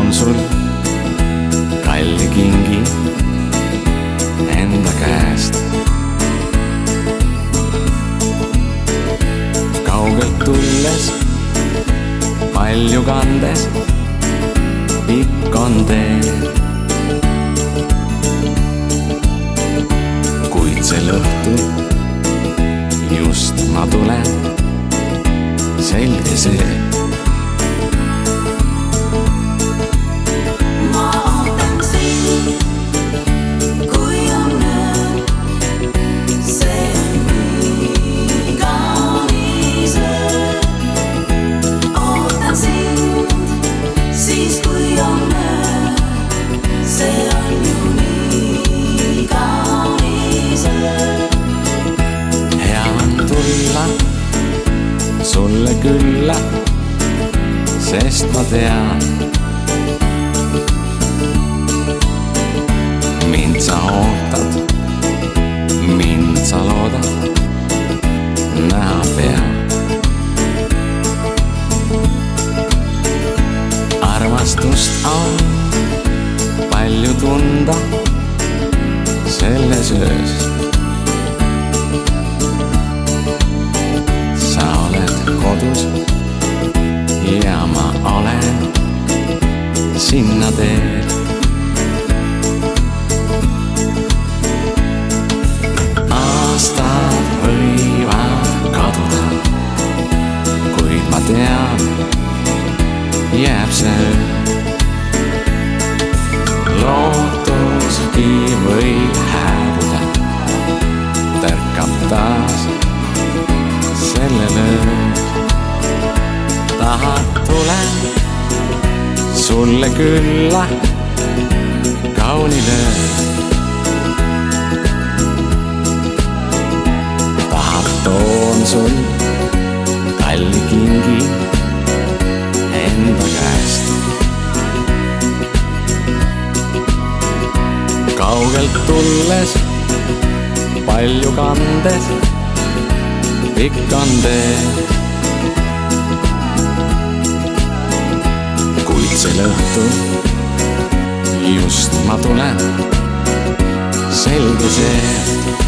toon sul kalli kingi enda käest. Kaugelt tulles, palju kandes, pikk on tee. Kuid sel õhtul just ma tulen, selge see. Sulle külla, sest ma tean, mind sa ootad, mind sa loodad, näha pean. Armastust on palju tunda selles öös. Kodus ja ma olen sinna teel. Aastad võivad kaduda, kuid ma tean, jääb see. Lootuski võib hääbuda, tärkab taas sellel ööl. Tahad tulen sulle külla kaunil ööl. Tahad toon sul kalli kingi enda käest. Kaugelt tulles, palju kandes, pikk on tee. Sel õhtul just ma tulen, selge see.